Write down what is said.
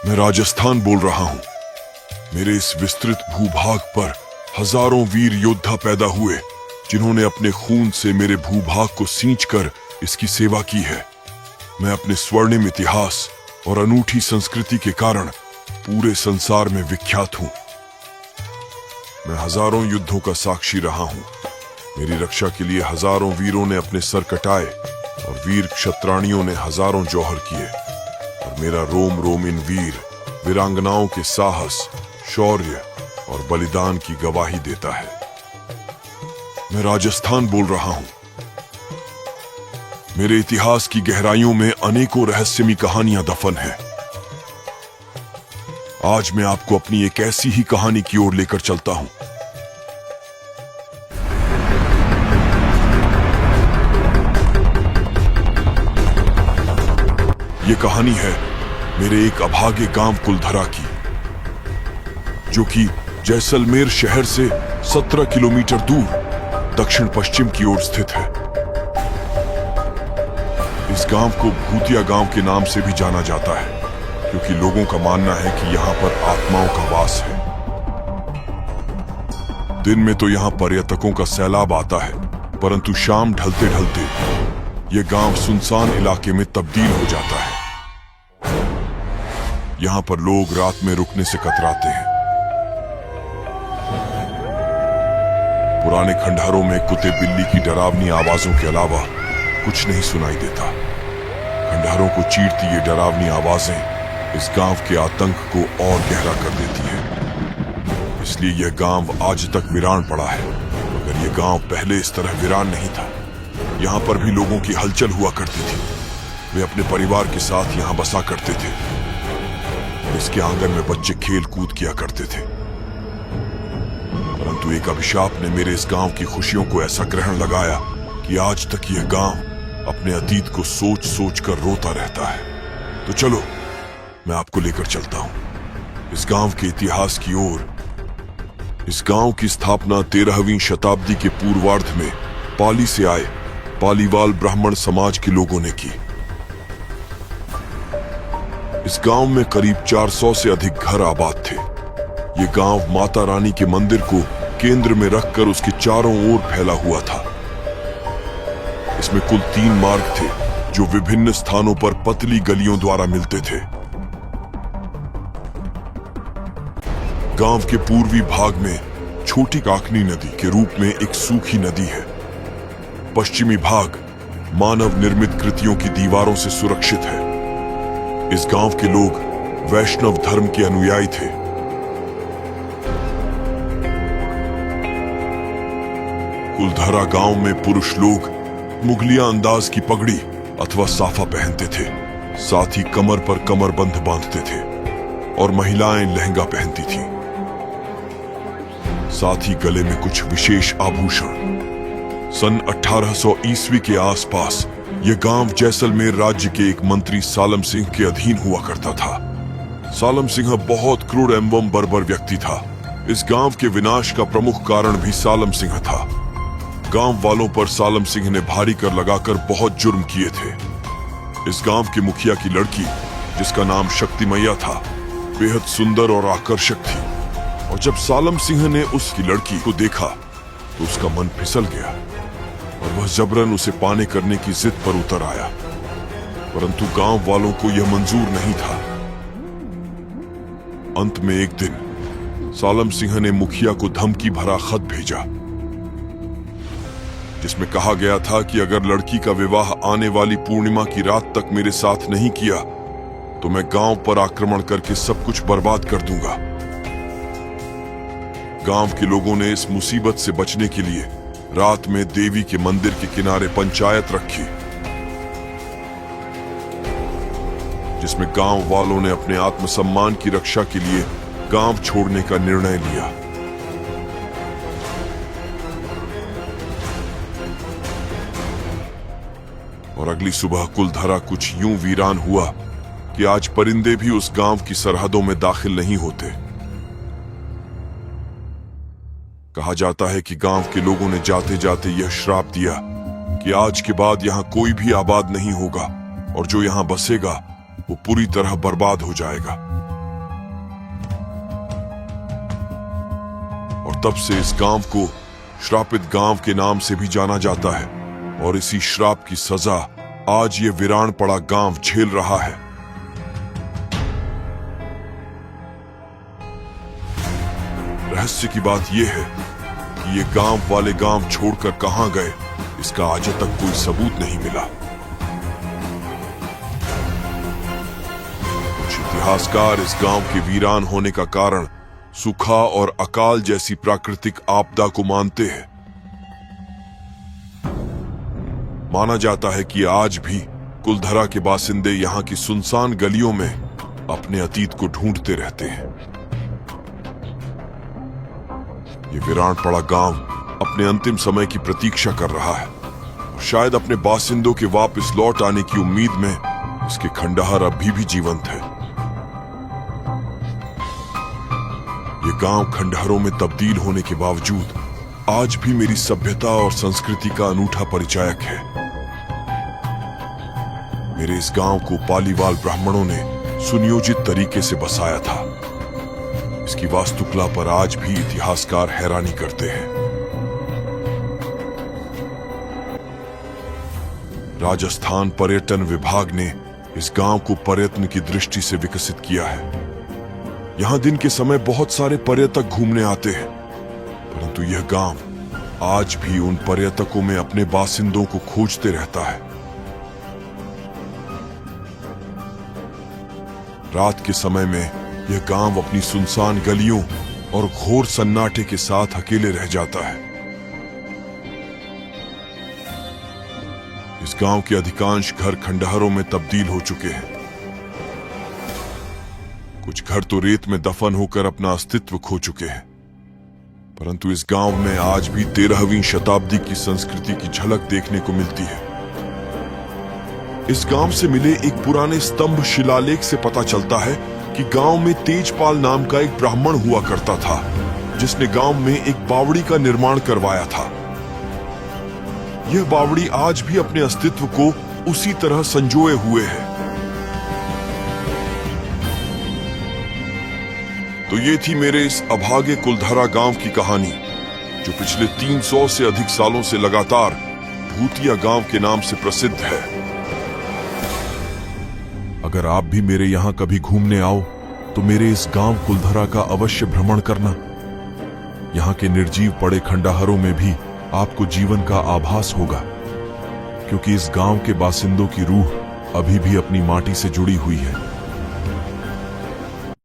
मैं राजस्थान बोल रहा हूं। मेरे इस विस्तृत भूभाग पर हजारों वीर योद्धा पैदा हुए जिन्होंने अपने खून से मेरे भूभाग को सींचकर इसकी सेवा की है। मैं अपने स्वर्णिम इतिहास और अनूठी संस्कृति के कारण पूरे संसार में विख्यात हूं। मैं हजारों युद्धों का साक्षी रहा हूं। मेरी रक्षा के लिए हजारों वीरों ने अपने सर कटाए और वीर क्षत्राणियों ने हजारों जौहर किए, और मेरा रोम रोम इन वीर वीरांगनाओं के साहस, शौर्य और बलिदान की गवाही देता है। मैं राजस्थान बोल रहा हूं। मेरे इतिहास की गहराइयों में अनेकों रहस्यमयी कहानियां दफन हैं। आज मैं आपको अपनी एक ऐसी ही कहानी की ओर लेकर चलता हूं। यह कहानी है मेरे एक अभागे गांव कुलधरा की, जो कि जैसलमेर शहर से 17 किलोमीटर दूर दक्षिण पश्चिम की ओर स्थित है। इस गांव को भूतिया गांव के नाम से भी जाना जाता है, क्योंकि लोगों का मानना है कि यहां पर आत्माओं का वास है। दिन में तो यहां पर्यटकों का सैलाब आता है, परंतु शाम ढलते ढलते यह गांव सुनसान इलाके में तब्दील हो जाता है। यहां पर लोग रात में रुकने से कतराते हैं। पुराने खंडहरों में कुत्ते बिल्ली की डरावनी आवाजों के अलावा कुछ नहीं सुनाई देता। खंडहरों को चीरती ये डरावनी आवाजें इस गांव के आतंक को और गहरा कर देती है। इसलिए यह गांव आज तक वीरान पड़ा है। मगर यह गांव पहले इस तरह वीरान नहीं था। यहां पर भी लोगों की हलचल हुआ करती थी। वे अपने परिवार के साथ यहां बसा करते थे। इसके आंगन में बच्चे खेल कूद किया करते थे। परंतु एक अभिशाप ने मेरे इस गांव की खुशियों को ऐसा ग्रहण लगाया कि आज तक यह गांव अपने अतीत को सोच सोच कर रोता रहता है। तो चलो, मैं आपको लेकर चलता हूं इस गांव के इतिहास की ओर। इस गांव की स्थापना 13वीं शताब्दी के पूर्वार्ध में पाली से आए पालीवाल ब्राह्मण समाज के लोगों ने की। इस गांव में करीब 400 से अधिक घर आबाद थे। ये गांव माता रानी के मंदिर को केंद्र में रखकर उसके चारों ओर फैला हुआ था। इसमें कुल 3 मार्ग थे जो विभिन्न स्थानों पर पतली गलियों द्वारा मिलते थे। गांव के पूर्वी भाग में छोटी काकनी नदी के रूप में एक सूखी नदी है। पश्चिमी भाग मानव निर्मित कृतियों की दीवारों से सुरक्षित है। इस गांव के लोग वैष्णव धर्म के अनुयायी थे। कुलधरा गांव में पुरुष लोग मुगलिया अंदाज की पगड़ी अथवा साफा पहनते थे। साथ ही कमर पर कमरबंद बांधते थे, और महिलाएं लहंगा पहनती थीं। साथ ही गले में कुछ विशेष आभूषण। सन 1800 ईस्वी के आसपास यह गांव जैसलमेर राज्य के एक मंत्री सालम सिंह के अधीन हुआ करता था। सालम सिंह बहुत क्रूर एवं बर्बर व्यक्ति था। इस गांव के विनाश का प्रमुख कारण भी सालम सिंह था। गांव वालों पर सालम सिंह ने भारी कर लगाकर बहुत जुर्म किए थे। इस गांव के मुखिया की लड़की, जिसका नाम शक्ति मैया था, बेहद सुंदर और आकर्षक थी। और जब सालम सिंह ने उसकी लड़की को देखा तो उसका मन फिसल गया और वह जबरन उसे पाने करने की जिद पर उतर आया। परंतु गांव वालों को यह मंजूर नहीं था। अंत में एक दिन सालम सिंह ने मुखिया को धमकी भरा खत भेजा, जिसमें कहा गया था कि अगर लड़की का विवाह आने वाली पूर्णिमा की रात तक मेरे साथ नहीं किया तो मैं गांव पर आक्रमण करके सब कुछ बर्बाद कर दूंगा। गांव के लोगों ने इस मुसीबत से बचने के लिए रात में देवी के मंदिर के किनारे पंचायत रखी, जिसमें गांव वालों ने अपने आत्मसम्मान की रक्षा के लिए गांव छोड़ने का निर्णय लिया। और अगली सुबह कुलधरा कुछ यूं वीरान हुआ कि आज परिंदे भी उस गांव की सरहदों में दाखिल नहीं होते। कहा जाता है कि गांव के लोगों ने जाते जाते यह श्राप दिया कि आज के बाद यहां कोई भी आबाद नहीं होगा और जो यहां बसेगा वो पूरी तरह बर्बाद हो जाएगा। तब से इस गांव को श्रापित गांव के नाम से भी जाना जाता है और इसी श्राप की सजा आज ये वीरान पड़ा गांव झेल रहा है। रहस्य की बात यह है कि ये गांव वाले गांव छोड़कर कहां गए, इसका आज तक कोई सबूत नहीं मिला। कुछ इतिहासकार इस गांव के वीरान होने का कारण सूखा और अकाल जैसी प्राकृतिक आपदा को मानते हैं। माना जाता है कि आज भी कुलधरा के बासिंदे यहां की सुनसान गलियों में अपने अतीत को ढूंढते रहते हैं। ये वीरान पड़ा गांव अपने अंतिम समय की प्रतीक्षा कर रहा है और शायद अपने बासिंदों के वापस लौट आने की उम्मीद में इसके खंडहर अभी भी जीवंत है। ये गांव खंडहरों में तब्दील होने के बावजूद आज भी मेरी सभ्यता और संस्कृति का अनूठा परिचायक है। मेरे इस गांव को पालीवाल ब्राह्मणों ने सुनियोजित तरीके से बसाया था। इसकी वास्तुकला पर आज भी इतिहासकार हैरानी करते हैं। राजस्थान पर्यटन विभाग ने इस गांव को पर्यटन की दृष्टि से विकसित किया है। यहां दिन के समय बहुत सारे पर्यटक घूमने आते हैं, परंतु यह गांव आज भी उन पर्यटकों में अपने बासिंदों को खोजते रहता है। रात के समय में यह गांव अपनी सुनसान गलियों और घोर सन्नाटे के साथ अकेले रह जाता है। इस गांव के अधिकांश घर खंडहरों में तब्दील हो चुके हैं। कुछ घर तो रेत में दफन होकर अपना अस्तित्व खो चुके हैं, परंतु इस गांव में आज भी 13वीं शताब्दी की संस्कृति की झलक देखने को मिलती है। इस गांव से मिले एक पुराने स्तंभ शिलालेख से पता चलता है कि गांव में तेजपाल नाम का एक ब्राह्मण हुआ करता था, जिसने गांव में एक बावड़ी का निर्माण करवाया था। यह बावड़ी आज भी अपने अस्तित्व को उसी तरह संजोए हुए है। तो ये थी मेरे इस अभागे कुलधरा गांव की कहानी, जो पिछले 300 से अधिक सालों से लगातार भूतिया गांव के नाम से प्रसिद्ध है। अगर आप भी मेरे यहां कभी घूमने आओ तो मेरे इस गांव कुलधरा का अवश्य भ्रमण करना। यहां के निर्जीव पड़े खंडहरों में भी आपको जीवन का आभास होगा, क्योंकि इस गांव के बासिंदों की रूह अभी भी अपनी माटी से जुड़ी हुई है।